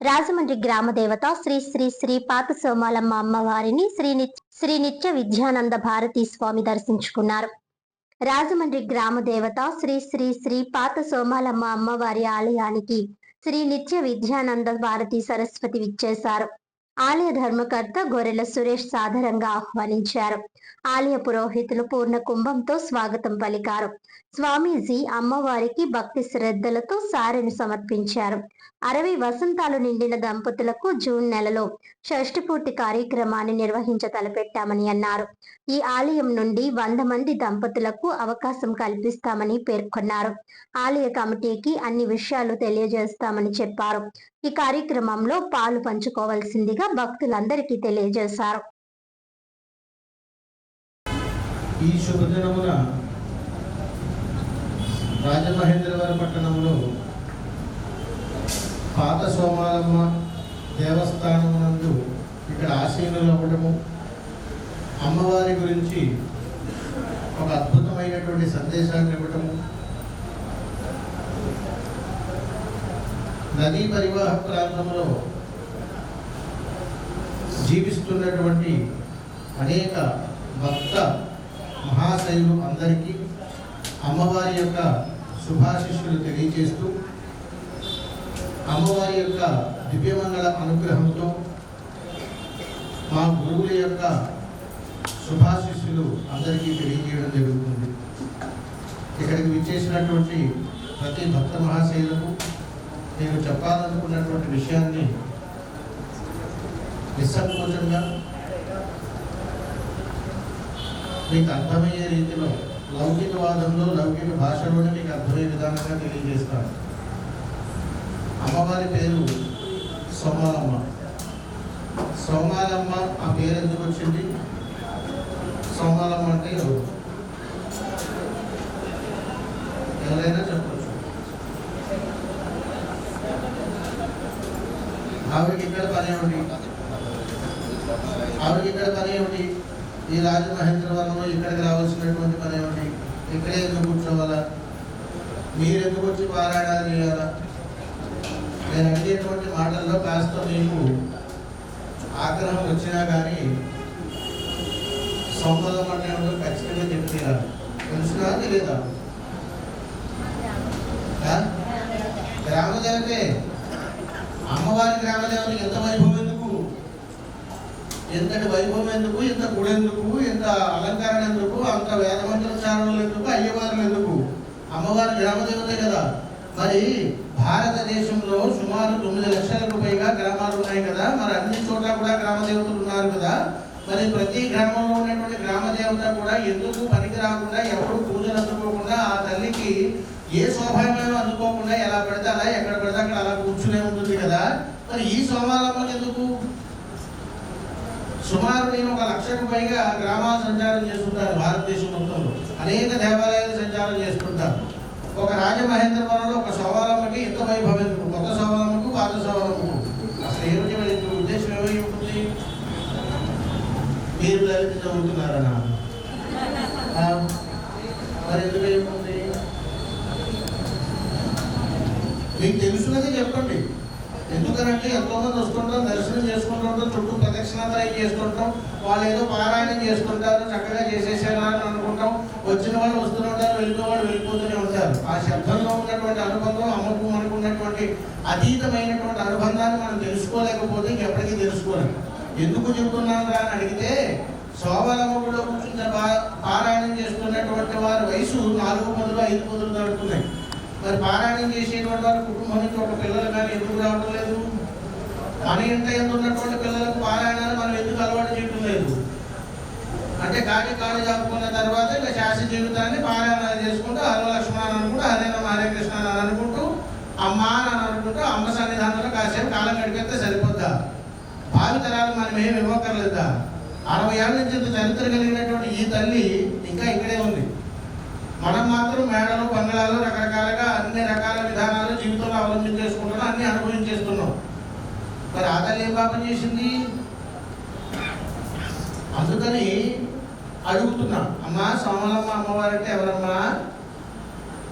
రాజమండ్రి గ్రామ దేవత శ్రీ శ్రీ శ్రీ పాత సోమాలమ్మ అమ్మవారిని శ్రీ నిత్య విద్యానంద భారతీ స్వామి దర్శించుకున్నారు. రాజమండ్రి గ్రామ దేవత శ్రీ శ్రీ శ్రీ పాత సోమాలమ్మ అమ్మవారి ఆలయానికి శ్రీ నిత్య విద్యానంద భారతీ సరస్వతి విచ్చేశారు. ఆలయ ధర్మకర్త గొర్రెల సురేష్ సాదరంగా ఆహ్వానించారు. ఆలయ పురోహితులు పూర్ణ కుంభంతో స్వాగతం పలికారు. స్వామీజీ అమ్మవారికి భక్తి శ్రద్ధలతో సారెను సమర్పించారు. 60 వసంతాలు నిండిన దంపతులకు జూన్ నెలలో షష్ఠి పూర్తి కార్యక్రమాన్ని నిర్వహించ తలపెట్టామని అన్నారు. ఈ ఆలయం నుండి 100 మంది దంపతులకు అవకాశం కల్పిస్తామని పేర్కొన్నారు. ఆలయ కమిటీకి అన్ని విషయాలు తెలియజేస్తామని చెప్పారు. ఈ కార్యక్రమంలో పాలు పంచుకోవాల్సిందిగా భక్తులందరికీ తెలియజేశారు. ఈ శుభదినమున రాజమహేంద్రవరం పట్టణంలో పాత సోమాలమ్మ దేవస్థానం నందు ఇక్కడ ఆశీనులు అవ్వడము, అమ్మవారి గురించి ఒక అద్భుతమైనటువంటి సందేశాన్ని ఇవ్వటము, నదీ పరివాహ ప్రాంతంలో జీవిస్తున్నటువంటి అనేక భక్త మహాశైలు అందరికీ అమ్మవారి యొక్క శుభాశిష్యులు తెలియజేస్తూ, అమ్మవారి యొక్క దివ్యమంగళ అనుగ్రహంతో మా గురువుల యొక్క శుభాశిష్యులు అందరికీ తెలియజేయడం జరుగుతుంది. ఇక్కడికి విచ్చేసినటువంటి ప్రతి భక్త మహాశైలకు నేను చెప్పాలనుకున్నటువంటి విషయాన్ని నిస్సంకోచంగా మీకు అర్థమయ్యే రీతిలో లౌకికవాదంలో లౌకిక భాషలోనే మీకు అర్థమయ్యే విధానంగా తెలియజేస్తాను. అమ్మవారి పేరు సోమాలమ్మ. సోమాలమ్మ ఆ పేరు ఎందుకు వచ్చింది? సోమాలమ్మ అంటే ఎవరైనా చెప్పచ్చు. ఆవిడకి ఇక్కడ పని ఏమిటి? ఈ రాజమహేంద్రవరంలో ఇక్కడికి రావాల్సినటువంటి పని ఏమిటి? ఇక్కడే ఎందుకు కూర్చోవాలా? మీరు ఎందుకు వచ్చి పారాయణాలు చేయాలా? నేను అడిగేటువంటి మాటల్లో కాస్త మీకు ఆగ్రహం వచ్చినా కానీ సోమవారం అంటే ఖచ్చితంగా చెప్తారు. తెలుసునా తెలీదా? గ్రామదేవతే అమ్మవారి గ్రామదేవతకి ఎంత వైభవం ఎందుకు? ఎంతటి వైభవం ఎందుకు? ఎంత గుడెందుకు? ఎంత అలంకరణ ఎందుకు? అంత వేదమంత్రోచ్చారణలు ఎందుకు? అయ్యవారులు ఎందుకు? అమ్మవారి గ్రామదేవతే కదా. మరి భారతదేశంలో సుమారు 9 లక్షలకు పైగా గ్రామాలు ఉన్నాయి కదా. మరి అన్ని చోట్ల కూడా గ్రామదేవతలు ఉన్నారు కదా. మరి ప్రతి గ్రామంలో ఉన్నటువంటి గ్రామదేవత కూడా ఎందుకు పనికి రాకుండా, ఎవరు పూజలు అందుకోకుండా, ఆ తల్లికి ఏ శోభాయమైనా అందుకోకుండా ఎలా పడితే అలా, ఎక్కడ పడితే అక్కడ అలా కూర్చునే ఉంటుంది కదా. మరి ఈ సోమాలమ్మకి ఎందుకు? సుమారు నేను 1 లక్షకు పైగా గ్రామాలు సంచారం చేస్తుంటాను. భారతదేశం మొత్తంలో అనేక దేవాలయాలు సంచారం చేస్తుంటారు. ఒక రాజమహేంద్రవరంలో ఒక సోమాలమ్మకి ఎంత వైభవం ఎందుకు? కొత్త సోమాలమ్మకు, పాత సోమాలమ్మకు అసలు ఏమిటి ఎందుకు? ఉద్దేశం ఏమై ఉంటుంది? మీరు లలిత చదువుతున్నారనా? మరి ఎందుకు ఏముంది? మీకు తెలుసున్నది చెప్పండి. ఎందుకనంటే ఎంతోమంది వస్తుంటాం, దర్శనం చేసుకుంటుంటాం, చుట్టూ ప్రదక్షిణాలు చేస్తుంటాం. వాళ్ళు ఏదో పారాయణం చేసుకుంటారు, చక్కగా చేసేసారా అని అనుకుంటాం. వచ్చిన వాళ్ళు వస్తూనే ఉంటారు, వెళ్ళిపోయేవాళ్ళు వెళ్ళిపోతూనే ఉంటారు. ఆ శబ్దంలో ఉన్నటువంటి అనుబంధం, అమ్మకు మనకు ఉన్నటువంటి అతీతమైనటువంటి అనుబంధాన్ని మనం తెలుసుకోలేకపోతే ఇంకెప్పటికీ తెలుసుకోలేం. ఎందుకు చెబుతున్నాను రా అని అడిగితే, సోమవారములో కూర్చున్న పారాయణం చేస్తున్నటువంటి వారి వయసు 4 పదులు 5 పదులు దాటుతున్నాయి. మరి పారాయణం చేసేటువంటి వారి కుటుంబం నుంచి ఒక పిల్లలు కానీ ఎందుకు రావడం లేదు? మన ఇంట ఉన్నటువంటి పిల్లలకు పారాయణాలు మనం ఎందుకు అలవాటు చేయడం లేదు? అంటే కాళ్ళు చాపుకున్న తర్వాత ఇక శాస్త్ర జీవితాన్ని పారాయణాలు చేసుకుంటూ హలో లక్ష్మణ అని అనుకుంటూ, హరే నమ హరే కృష్ణ అని అనుకుంటూ, అమ్మ అని అనుకుంటూ అమ్మ సన్నిధానంలో కాసేపు కాలం గడిపితే సరిపోద్దా? భావితరాలు మనం ఏమి ఇవ్వక్కర్లేదా? 60 ఏళ్ళ నుంచి ఇంత చరిత్ర కలిగినటువంటి ఈ తల్లి ఇంకా ఇక్కడే ఉంది. మనం మాత్రం మేడలు, బంగళాలు, రకరకాలుగా అన్ని రకాల విధానాలు జీవితంలో అవలంబించేసుకుంటున్నాం, అన్ని అనుభవించేస్తున్నాం. మరి ఆ తల్లి ఏం పాపం చేసింది? అందుకని అడుగుతున్నా, అమ్మా సోమలమ్మ అమ్మవారంటే ఎవరమ్మా?